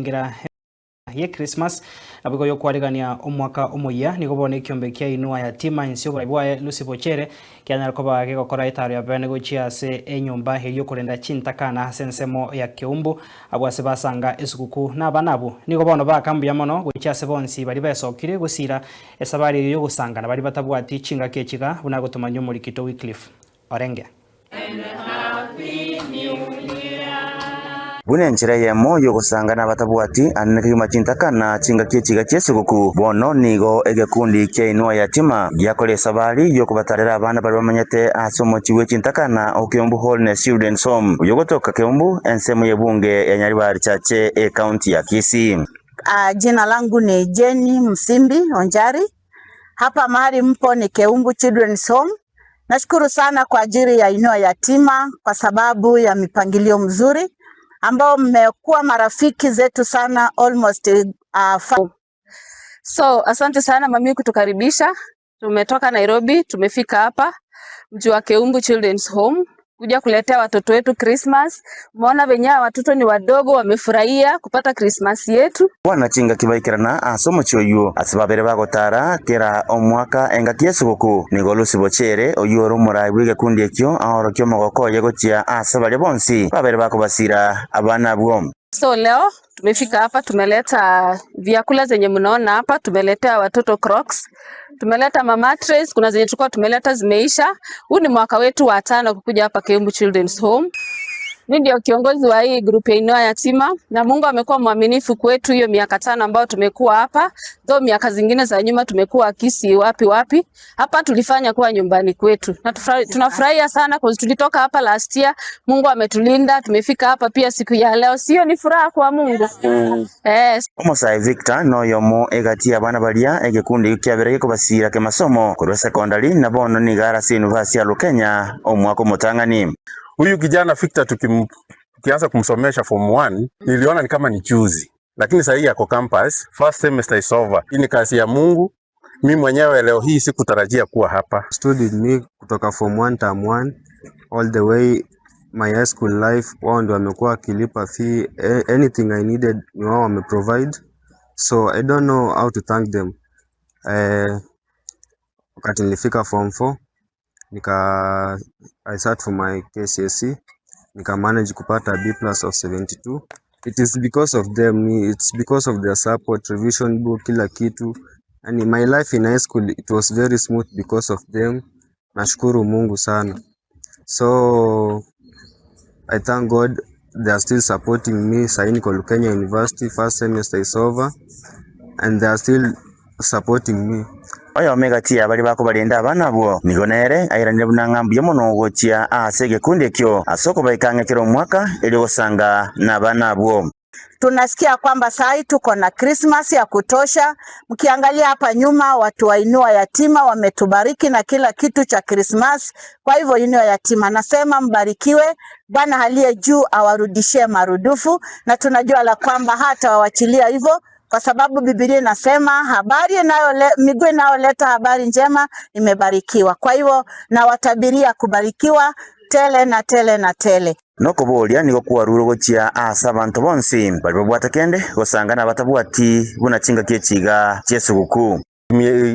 kurangira ye Christmas abiko yo kwarigania omwaka omoya nigo bone kiombe kia inua yatima insio kuraibuwa Lucy Bochere kianyara koba gikokora itaro ya bene gochia se enyumba heriyo kurenda chintakana sensemo ya Keumbu abwase basanga esukuku n'abanabo nigo bono bakambuya mono gochia se bonsi bari besokire gusira esabari yo gusangana bari batabwati chinga kechiga buna gutuma muri Kito Wycliffe Orenge. Bune njira yemo yo gusangana batabwati anekima chintakana chinga kechiga chesiguku bono nigo egekundi kya inua yatima yakole sabari yo kubatarira abana bari bamanyete asomo chiwe chintakana Keumbu Wholeness Children's Home yogotoka Keumbu ensemo yebunge ya Nyaribari chache county ya Kisii. Jina langu ni Jenny Msimbi Onjari. Hapa mahali mpo ni Keumbu Children's Home. Nashukuru sana kwa ajili ya inua yatima kwa sababu ya mipangilio mzuri ambao mmekuwa marafiki zetu sana almost So asante sana mami kutukaribisha. Tumetoka Nairobi, tumefika hapa mji wa Keumbu Children's Home kuja kuletea watoto wetu Christmas. Umeona venye watoto ni wadogo wamefurahia kupata Christmas yetu. Wana chinga kibaikirana asomo choyo asibabere bagotara kera omwaka enga kiesuguku nigo Lucy Bochere oyoro muraibwe gekundi ekyo ahoro kyo mogoko yegochia asabale bonsi babere bakobasira abana bwo. So leo tumefika hapa, tumeleta vyakula zenye mnaona hapa, tumeletea watoto Crocs, tumeleta mattress, kuna zenye tulikuwa tumeleta zimeisha. Huu ni mwaka wetu wa 5 kukuja hapa Keumbu Children's Home. Mimi ndio kiongozi wa hii group ya inua yatima na Mungu amekuwa mwaminifu kwetu hiyo miaka 5 ambayo tumekuwa hapa. Though miaka zingine za nyuma tumekuwa Kisii wapi. Hapa tulifanya kuwa nyumbani kwetu. Na tunafurahia sana kwa tulitoka hapa last year. Mungu ametulinda, tumefika hapa pia siku ya leo. Sio ni furaha kwa Mungu. Omosai Victor no yomo egati abana balia egekundi kyabere ko basira ke masomo ku secondary na bono ni Garasi University ya Lukenya omwako motangani. Huyu kijana Victor tukianza kumsomesha form 1 niliona ni kama ni juzi, lakini sasa hii yako campus, first semester is over. Hii ni kazi ya Mungu. Mimi mwenyewe leo hii sikutarajia kuwa hapa. Studied me kutoka form 1 term 1 all the way my high school life. Wao ndio wamekuwa kilipa fee, anything I needed ni wao wameprovide, so I don't know how to thank them. Wakati nilifika form 4 I sat for my KCSE, nika manage kupata B+ of 72. It is because of them, it's because of their support, revision book, kila kitu. And in my life in high school it was very smooth because of them. Nashukuru Mungu sana. So I thank God they are still supporting me. Sasa niko Lukenya University, first semester is over and they are still supporting me. Oyo megatia bali bako balinda abana bwo nigonere ayiranire bunangambu yomono gochia asege kundi ekyo asoko baikanga kiro mwaka ili gosanga na bana bwo. Tunasikia kwamba saa tuko na Christmas ya kutosha. Mkiangalia hapa nyuma watu wa inua yatima wametubariki na kila kitu cha Christmas. Kwa hivyo inua yatima nasema mbarikiwe, Bwana aliye juu awarudishie marudufu, na tunajua la kwamba hata wawachilia hivyo kwa sababu Biblia inasema habari miguu inayoleta habari njema imebarikiwa. Kwa hivyo na watabiria kubarikiwa tele na tele na tele. Noko bolia niko kuwaruro gochia abantu bonsi bali babwata kende gosangana batabwati buna chinga kyechiga chesuguku.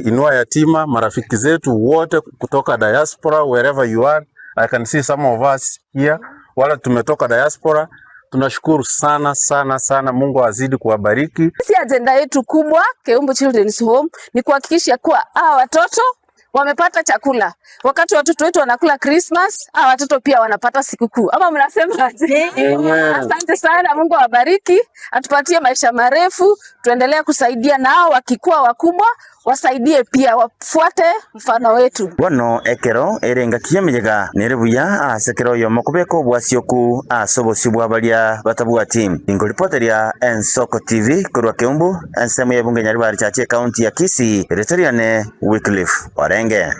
Inua yatima, marafiki zetu wote kutoka diaspora, wherever you are, I can see some of us here wala tumetoka diaspora. Tunashukuru sana. Mungu azidi kuwabariki. Sisi agenda yetu kubwa Keumbu Children's Home ni kuhakikisha kuwa watoto wamepata chakula. Wakati watoto wetu wanakula Christmas, watoto pia wanapata sikukuu. Ama mnasema aje? Asante sana, Mungu awabariki, atupatie maisha marefu, tuendelee kusaidia nao wakikuwa wakubwa, wasaidie pia wafuate mfano wetu. Wano ekero erenga kiyemejega nerebuya asekero yo mokubeko bwasioku asobosibwa balia batabwati. Ingo reporteria Ensoko TV kurwa Keumbu ensemo yebunge Nyaribari chache county ya Kisii Reteriane Wycliffe Orenge.